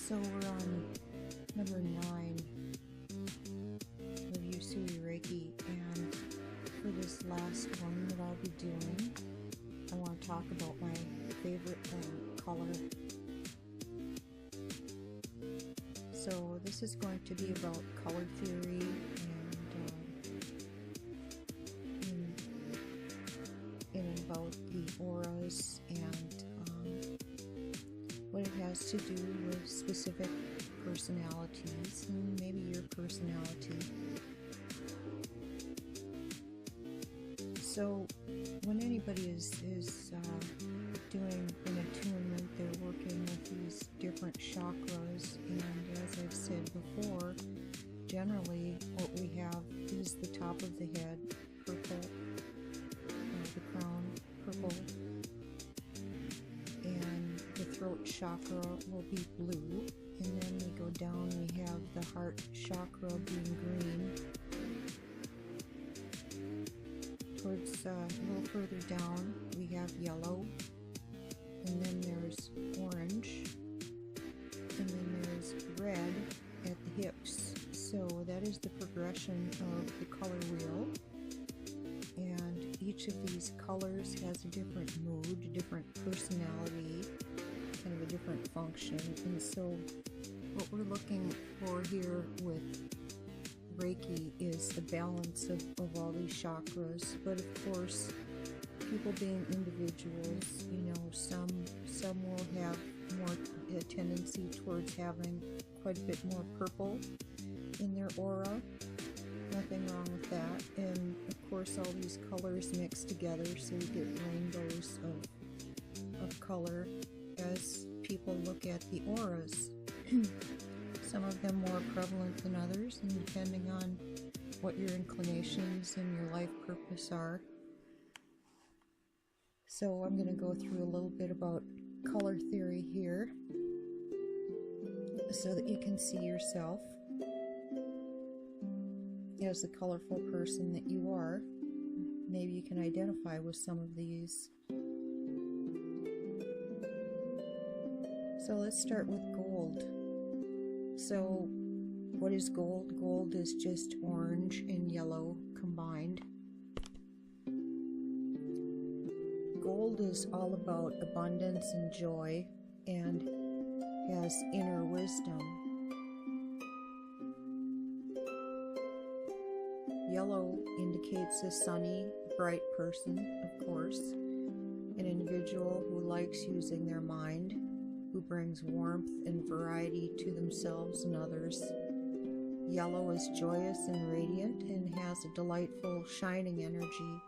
So we're on number 9 of Usui Reiki, and for this last one that I'll be doing, I want to talk about my favorite color. So this is going to be about color theory and about the auras and what it has to do with specific personalities and maybe your personality. So when anybody is doing an attunement, they're working with these different chakras, and as I've said before, generally what we have is the top of the head purple, the crown purple, and the throat chakra will be blue, and then we go down, we have the heart chakra being green. Towards a little further down we have yellow, and then there's orange, and then there's red at the hips. So that is the progression of the color wheel, and each of these colors has a different mood, a different personality, kind of a different function. And so what we're looking for here with Reiki is a balance of all these chakras. But of course, people being individuals, you know, some will have more a tendency towards having quite a bit more purple in their aura. Nothing wrong with that. And of course, all these colors mix together, so you get rainbows of color as people look at the auras. Some of them more prevalent than others, and depending on what your inclinations and your life purpose are. So I'm going to go through a little bit about color theory here so that you can see yourself as the colorful person that you are. Maybe you can identify with some of these. So let's start with gold. So what is gold? Gold is just orange and yellow combined. Gold is all about abundance and joy and has inner wisdom. Yellow indicates a sunny, bright person, of course, an individual who likes using their mind, who brings warmth and variety to themselves and others. Yellow is joyous and radiant and has a delightful, shining energy.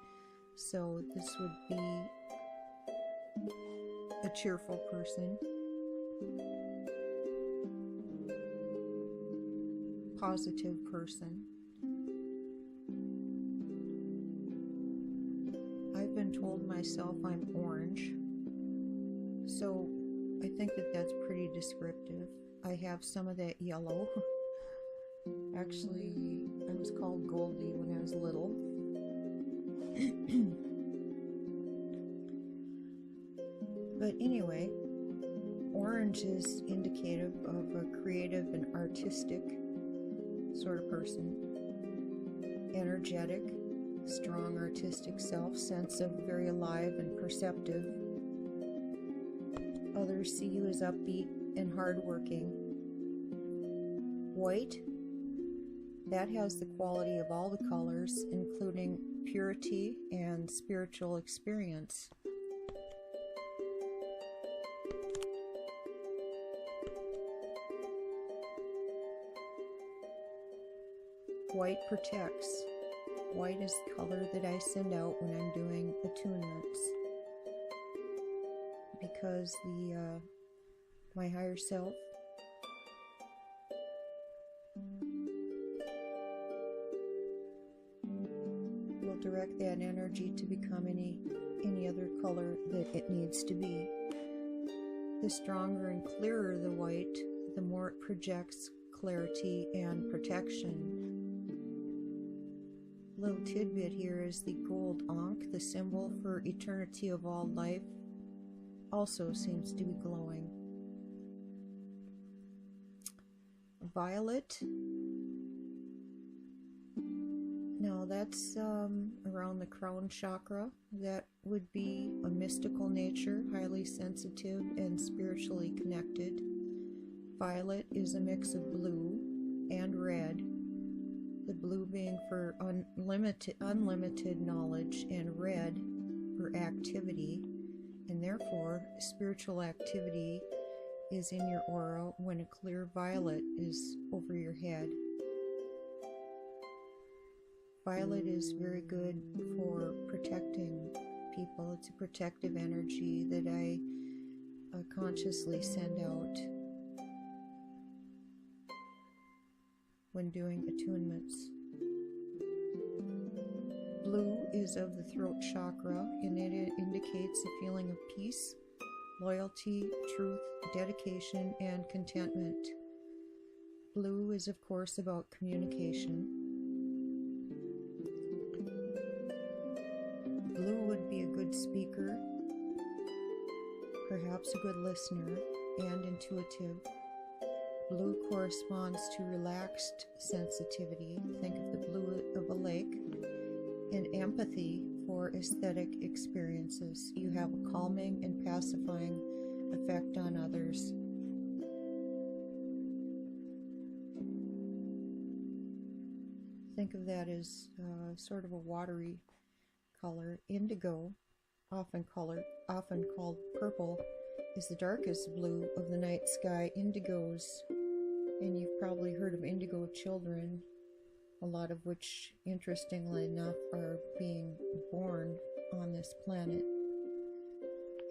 So this would be a cheerful person, positive person. I've been told myself I'm orange, so I think that that's pretty descriptive. I have some of that yellow. Actually, I was called Goldie when I was little. But anyway, orange is indicative of a creative and artistic sort of person. Energetic, strong artistic self, sense of very alive and perceptive. Others see you as upbeat and hardworking. White, that has the quality of all the colors, including purity and spiritual experience. White protects. White is the color that I send out when I'm doing attunements, because my higher self will direct that energy to become any other color that it needs to be. The stronger and clearer the white, the more it projects clarity and protection. Little tidbit here is the gold ankh, the symbol for eternity of all life, also seems to be glowing. violet. Now that's around the crown chakra. That would be a mystical nature, highly sensitive and spiritually connected. Violet is a mix of blue and red, the blue being for unlimited knowledge and red for activity, and therefore spiritual activity is in your aura when a clear violet is over your head. Violet is very good for protecting people. It's a protective energy that I consciously send out when doing attunements. Blue is of the throat chakra, and it indicates a feeling of peace, loyalty, truth, dedication, and contentment. Blue is, of course, about communication. Blue would be a good speaker, perhaps a good listener, and intuitive. Blue corresponds to relaxed sensitivity. Think of the blue of a lake. And empathy for aesthetic experiences. You have a calming and pacifying effect on others. Think of that as sort of a watery color. Indigo, often called purple, is the darkest blue of the night sky. Indigos, and you've probably heard of indigo children, a lot of which, interestingly enough, are being born on this planet,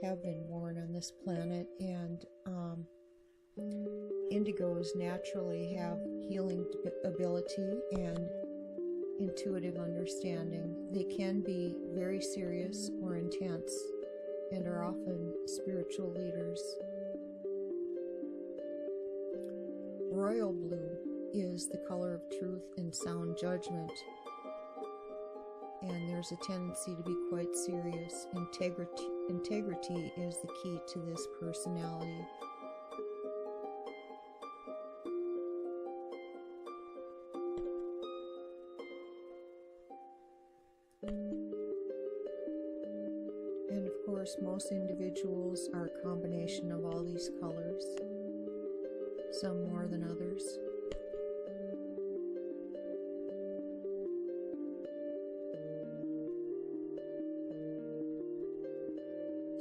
have been born on this planet, and indigos naturally have healing ability and intuitive understanding. They can be very serious or intense and are often spiritual leaders. Royal blue is the color of truth and sound judgment, and there's a tendency to be quite serious. Integrity is the key to this personality. And of course, most individuals are a combination of all these colors, some more than others.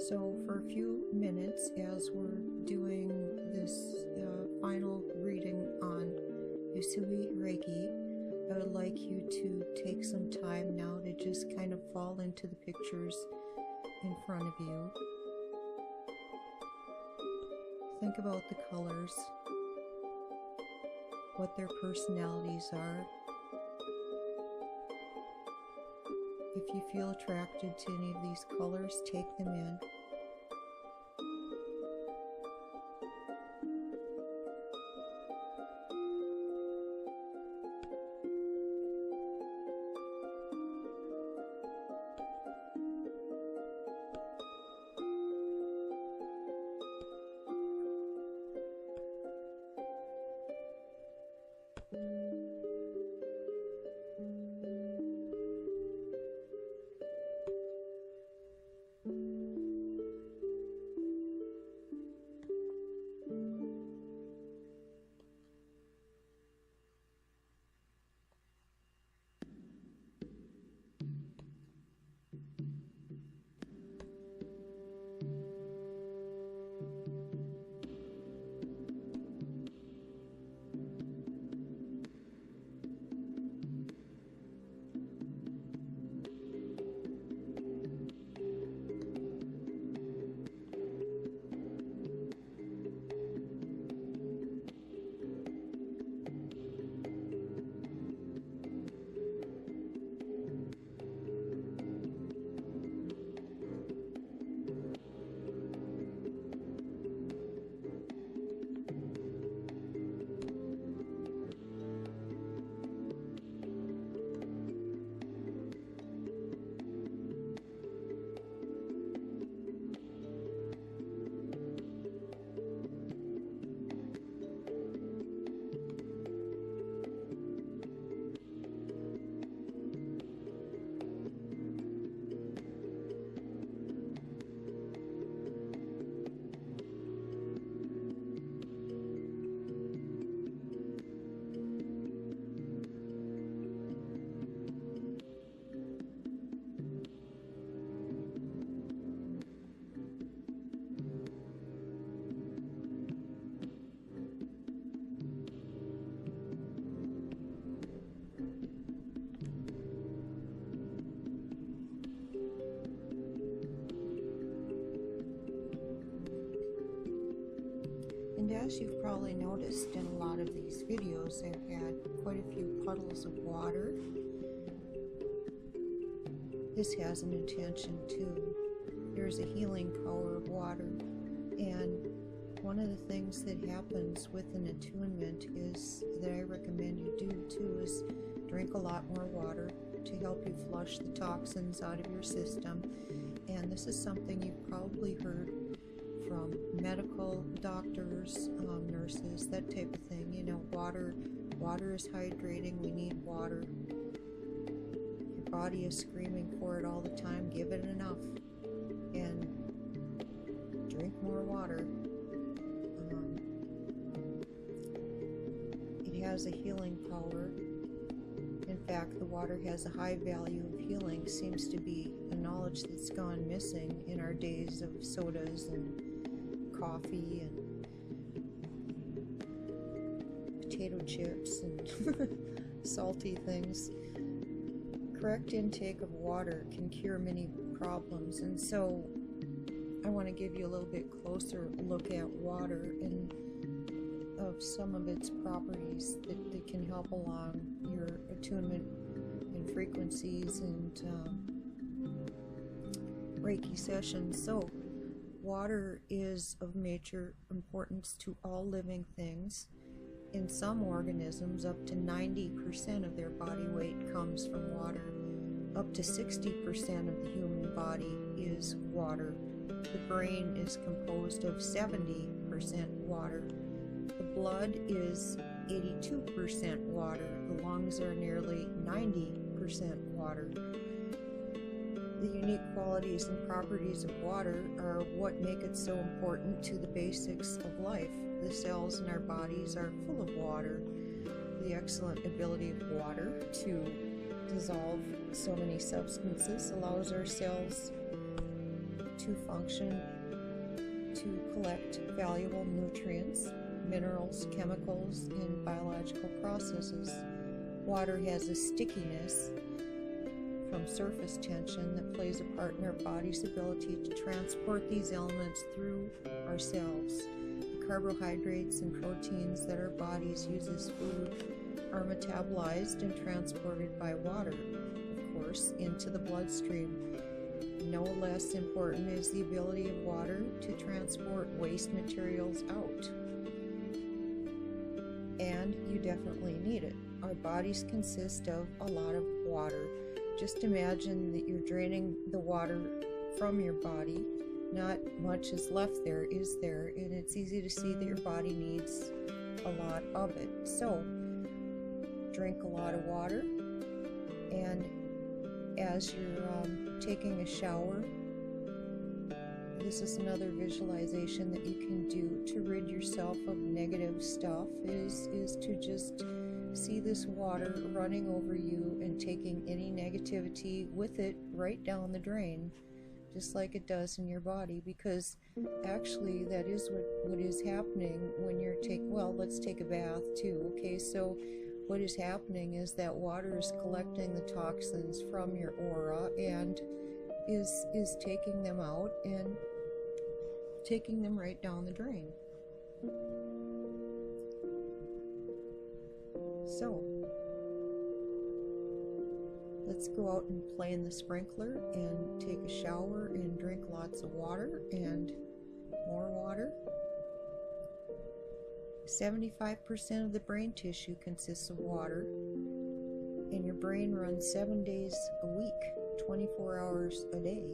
So for a few minutes, as we're doing this final reading on Usui Reiki, I would like you to take some time now to just kind of fall into the pictures in front of you. Think about the colors, what their personalities are. If you feel attracted to any of these colors, take them in. as you've probably noticed in a lot of these videos, I've had quite a few puddles of water. This has an intention too. There's a healing power of water, and one of the things that happens with an attunement is that I recommend you do too is drink a lot more water to help you flush the toxins out of your system. And this is something you've probably heard from medical doctors, nurses, that type of thing. You know, water is hydrating. We need water. Your body is screaming for it all the time. Give it enough and drink more water. It has a healing power. In fact, the water has a high value of healing. Seems to be a knowledge that's gone missing in our days of sodas and coffee and potato chips and salty things. Correct intake of water can cure many problems, and so I want to give you a little bit closer look at water and of some of its properties that can help along your attunement and frequencies and Reiki sessions. So water is of major importance to all living things. In some organisms, up to 90% of their body weight comes from water. Up to 60% of the human body is water. The brain is composed of 70% water. The blood is 82% water. The lungs are nearly 90% water. The unique qualities and properties of water are what make it so important to the basics of life. The cells in our bodies are full of water. The excellent ability of water to dissolve so many substances allows our cells to function, to collect valuable nutrients, minerals, chemicals, and biological processes. Water has a stickiness from surface tension that plays a part in our body's ability to transport these elements through our cells. The carbohydrates and proteins that our bodies use as food are metabolized and transported by water, of course, into the bloodstream. No less important is the ability of water to transport waste materials out. And you definitely need it. Our bodies consist of a lot of water. Just imagine that you're draining the water from your body. Not much is left there, is there? And it's easy to see that your body needs a lot of it. So, drink a lot of water, and as you're taking a shower, this is another visualization that you can do to rid yourself of negative stuff, is to just see this water running over you and taking any negativity with it right down the drain, just like it does in your body, because actually that is what is happening when you're let's take a bath too, okay? So what is happening is that water is collecting the toxins from your aura and is taking them out and taking them right down the drain. So let's go out and play in the sprinkler and take a shower and drink lots of water and more water. 75% of the brain tissue consists of water, and your brain runs 7 days a week, 24 hours a day.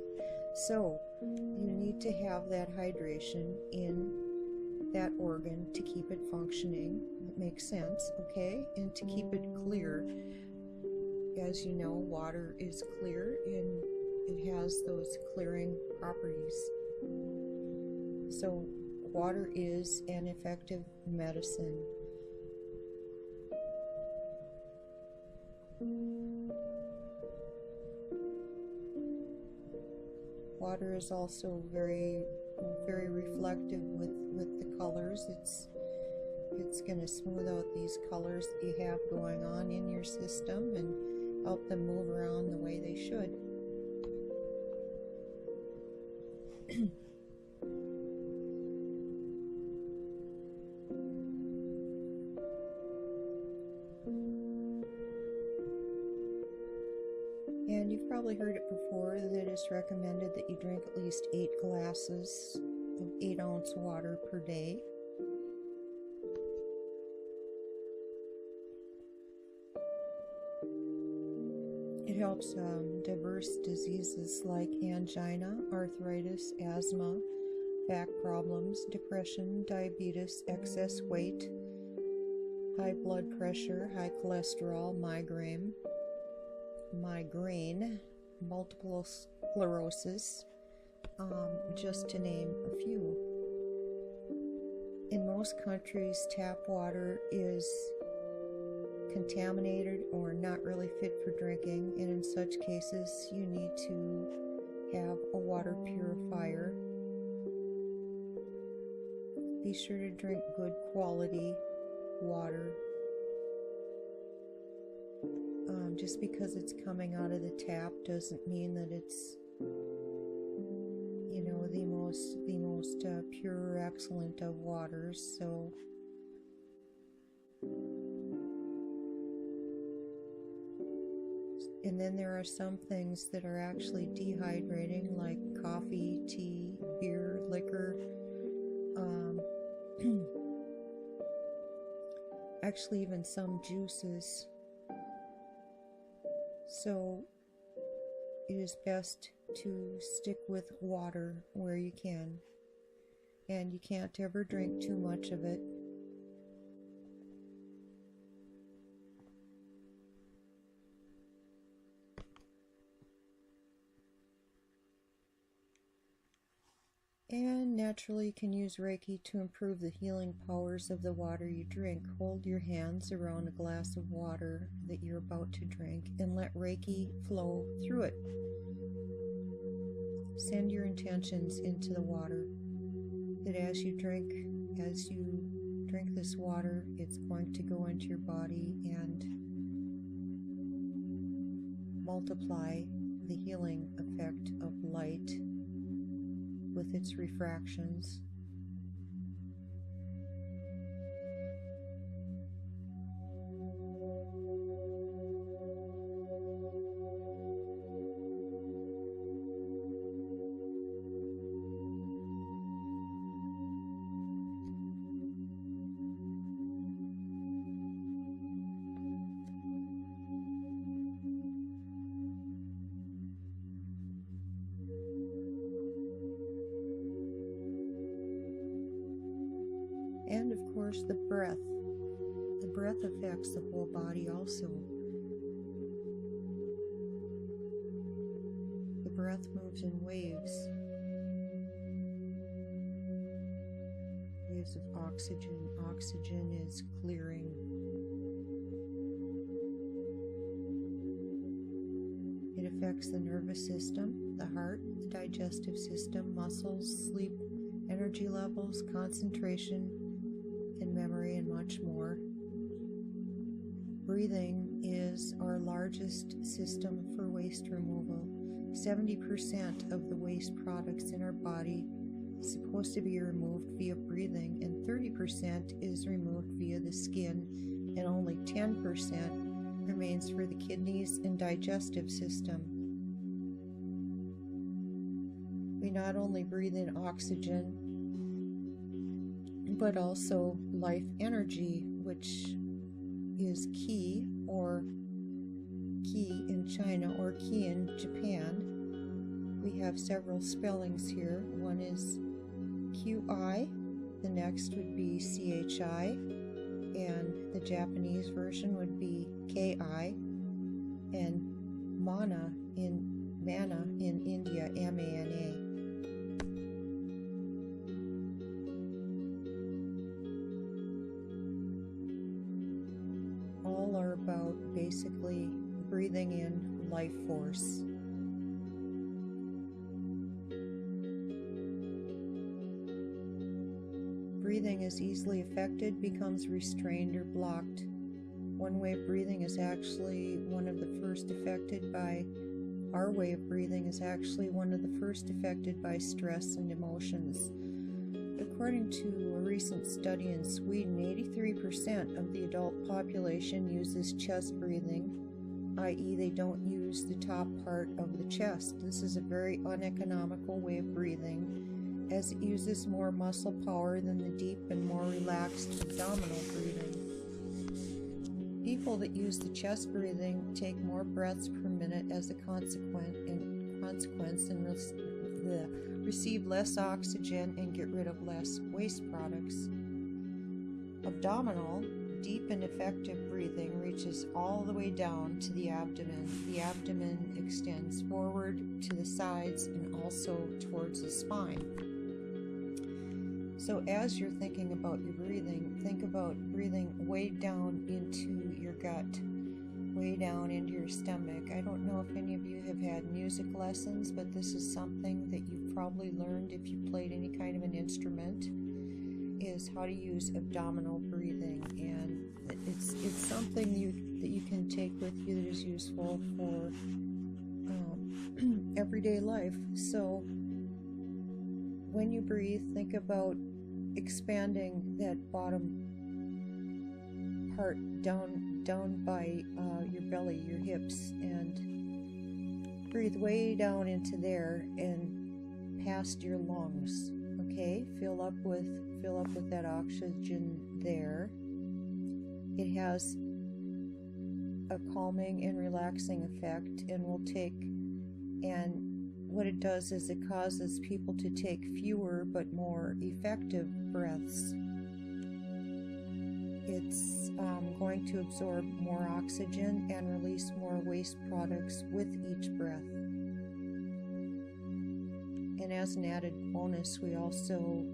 So you need to have that hydration in that organ to keep it functioning. It makes sense, okay? And to keep it clear. As you know, water is clear and it has those clearing properties. So water is an effective medicine. Water is also very, very reflective with the colors. It's going to smooth out these colors that you have going on in your system and help them move around the way they should. probably heard it before that it's recommended that you drink at least 8 glasses of 8-ounce water per day. It helps diverse diseases like angina, arthritis, asthma, back problems, depression, diabetes, excess weight, high blood pressure, high cholesterol, migraine, multiple sclerosis, just to name a few. In most countries, tap water is contaminated or not really fit for drinking, and in such cases you need to have a water purifier. Be sure to drink good quality water. Just because it's coming out of the tap doesn't mean that it's, you know, the most pure or excellent of waters. So and then there are some things that are actually dehydrating, like coffee, tea, beer, liquor, actually even some juices. So it is best to stick with water where you can, and you can't ever drink too much of it. And naturally, you can use Reiki to improve the healing powers of the water you drink. Hold your hands around a glass of water that you're about to drink and let Reiki flow through it. Send your intentions into the water, that as you drink this water, it's going to go into your body and multiply the healing effect of light with its refractions. And of course the breath. The breath affects the whole body also. The breath moves in waves. Waves of oxygen. Oxygen is clearing. It affects the nervous system, the heart, the digestive system, muscles, sleep, energy levels, concentration, and memory, and much more. Breathing is our largest system for waste removal. 70% of the waste products in our body is supposed to be removed via breathing, and 30% is removed via the skin, and only 10% remains for the kidneys and digestive system. We not only breathe in oxygen, but also life energy, which is ki, or ki in China, or ki in Japan. We have several spellings here. One is QI, the next would be CHI, and the Japanese version would be KI, and mana in India, MANA. All are about basically breathing in life force. Breathing is easily affected, becomes restrained or blocked. One way of breathing is actually one of the first affected by, our way of breathing is actually one of the first affected by stress and emotions. According to a recent study in Sweden, 83% of the adult population uses chest breathing, i.e. they don't use the top part of the chest. This is a very uneconomical way of breathing, as it uses more muscle power than the deep and more relaxed abdominal breathing. People that use the chest breathing take more breaths per minute as a consequence and receive less oxygen and get rid of less waste products. Abdominal, deep and effective breathing reaches all the way down to the abdomen. The abdomen extends forward to the sides and also towards the spine. So as you're thinking about your breathing, think about breathing way down into your gut, way down into your stomach. I don't know if any of you have had music lessons, but this is something that you've probably learned if you played any kind of an instrument, is how to use abdominal breathing. And it's something that you can take with you that is useful for everyday life. So when you breathe, think about expanding that bottom part down by your belly, your hips, and breathe way down into there and past your lungs. Okay, fill up with that oxygen there. It has a calming and relaxing effect, and what it does is it causes people to take fewer but more effective breaths. It's going to absorb more oxygen and release more waste products with each breath. And as an added bonus, we also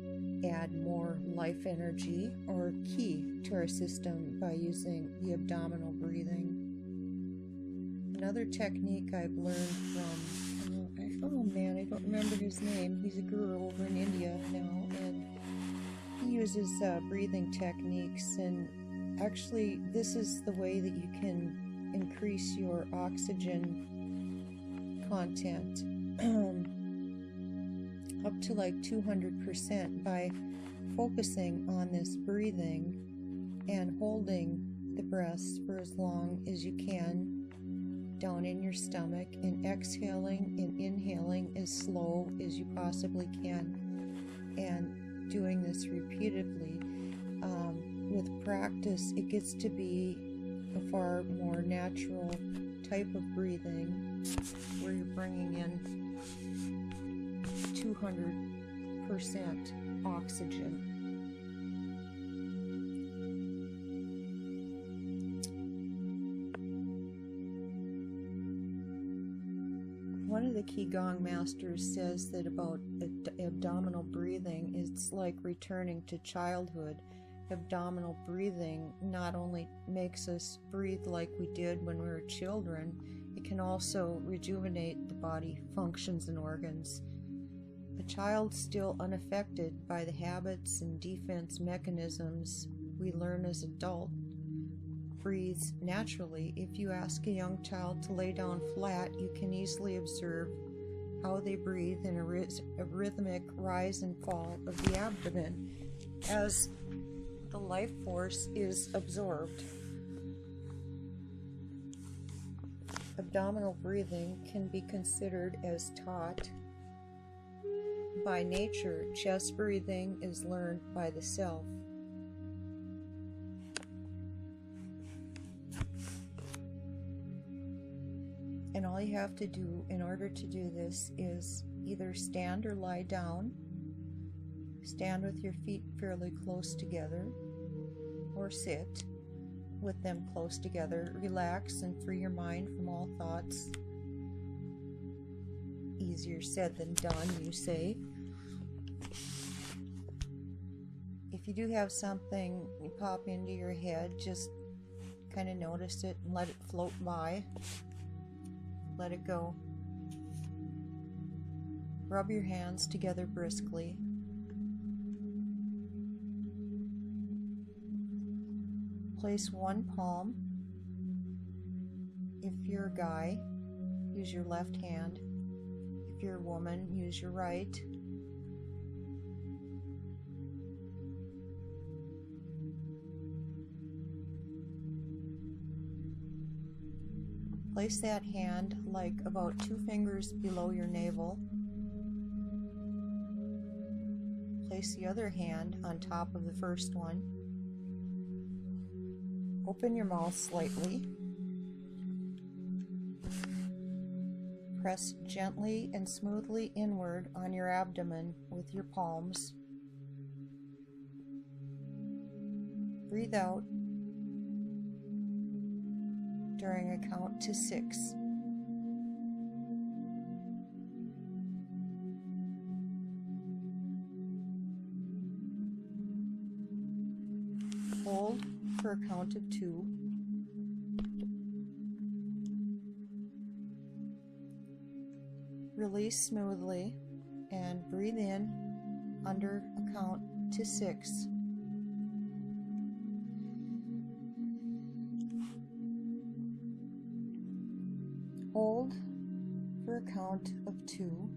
add more life energy or ki to our system by using the abdominal breathing. Another technique I've learned from, oh man, I don't remember his name. He's a guru over in India now, and he uses breathing techniques. And actually, this is the way that you can increase your oxygen content up to like 200% by focusing on this breathing and holding the breaths for as long as you can down in your stomach, and exhaling and inhaling as slow as you possibly can, and doing this repeatedly. With practice, it gets to be a far more natural type of breathing where you're bringing in 200% oxygen. One of the Qigong masters says that about abdominal breathing, it's like returning to childhood. Abdominal breathing not only makes us breathe like we did when we were children, it can also rejuvenate the body functions and organs. A child still unaffected by the habits and defense mechanisms we learn as adults breathes naturally. If you ask a young child to lay down flat, you can easily observe how they breathe in a rhythmic rise and fall of the abdomen as the life force is absorbed. Abdominal breathing can be considered as taught by nature. Chest breathing is learned by the self. And all you have to do in order to do this is either stand or lie down. Stand with your feet fairly close together, or sit with them close together. Relax and free your mind from all thoughts. Easier said than done, you say. If you do have something pop into your head, just kind of notice it and let it float by. Let it go. Rub your hands together briskly. Place one palm. If you're a guy, use your left hand. If you're a woman, use your right. Place that hand like about 2 fingers below your navel. Place the other hand on top of the first one. Open your mouth slightly. Press gently and smoothly inward on your abdomen with your palms. Breathe out during a count to 6. Hold for a count of 2. Release smoothly and breathe in under a count to 6. Hold for a count of 2.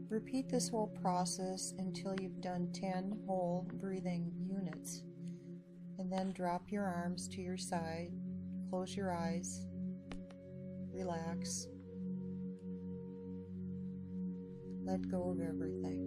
Repeat this whole process until you've done 10 whole breathing units, and then drop your arms to your side, close your eyes, relax, let go of everything.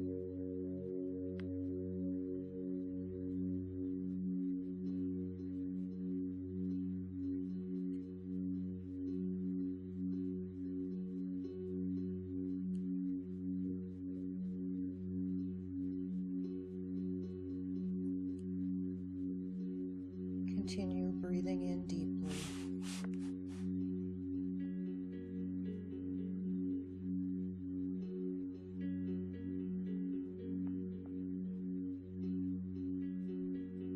Continue breathing in deeply.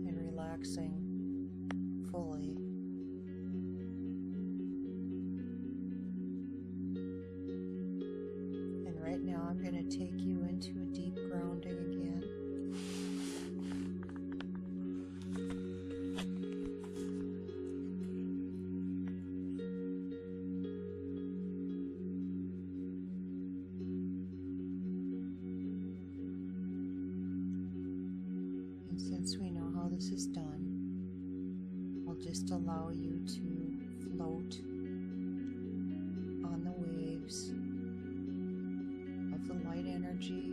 And relaxing fully. And right now I'm going to take you into a deep grounding again. Since we know how this is done, I'll just allow you to float on the waves of the light energy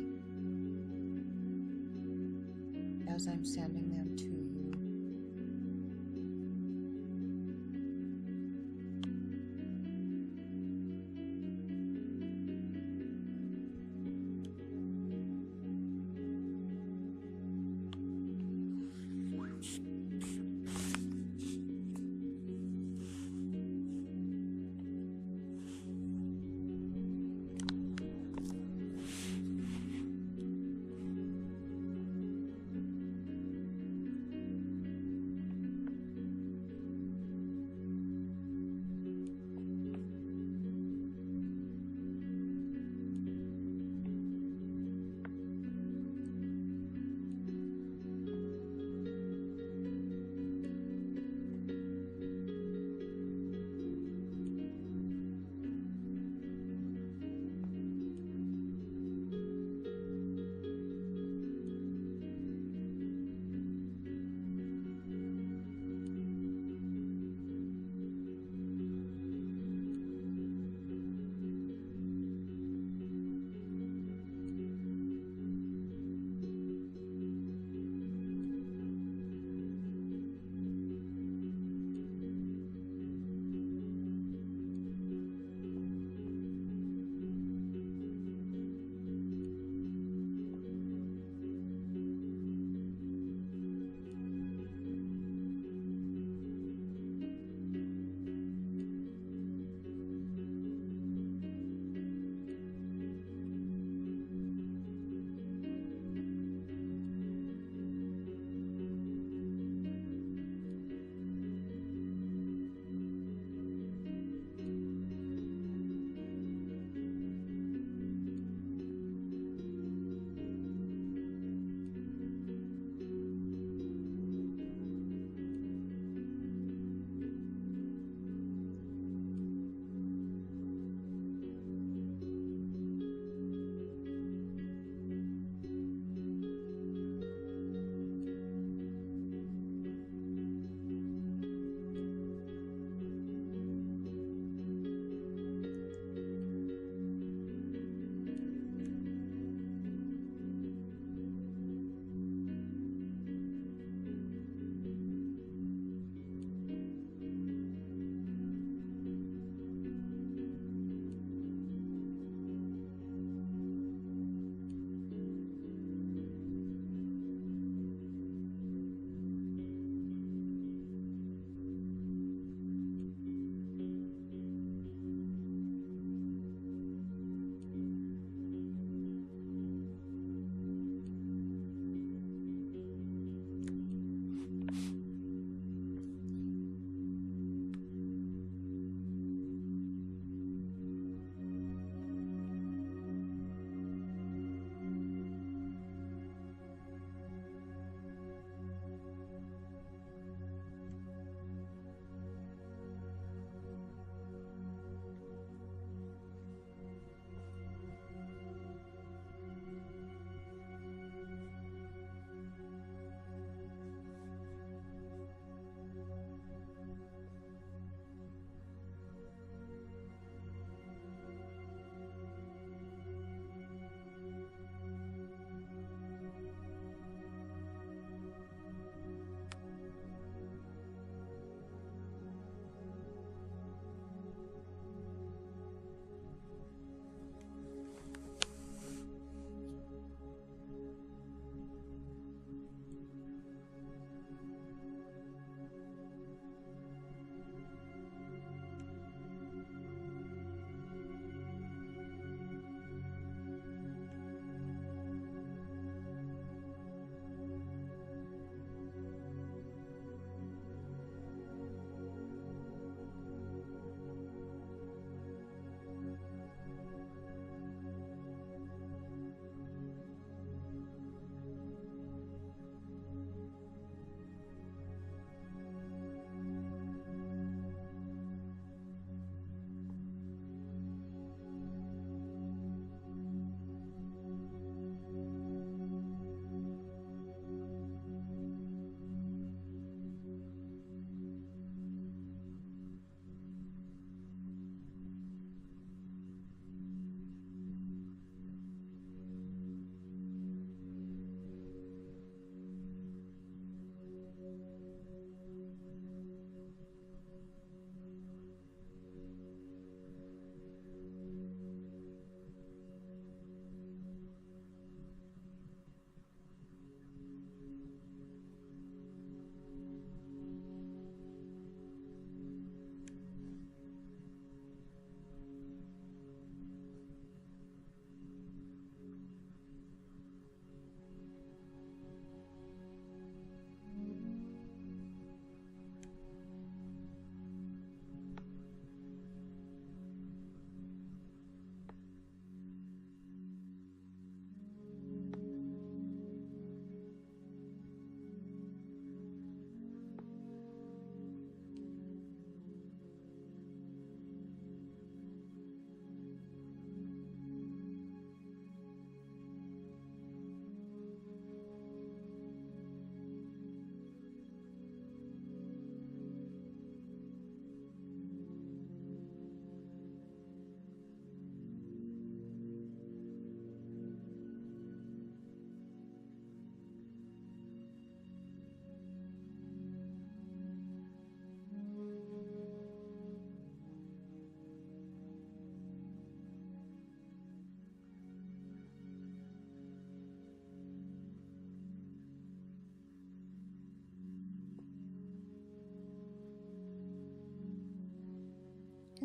as I'm sending them to you.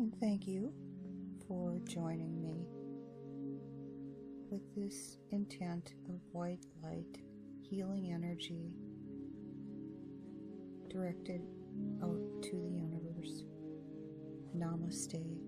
And thank you for joining me with this intent of white light, healing energy directed out to the universe. Namaste.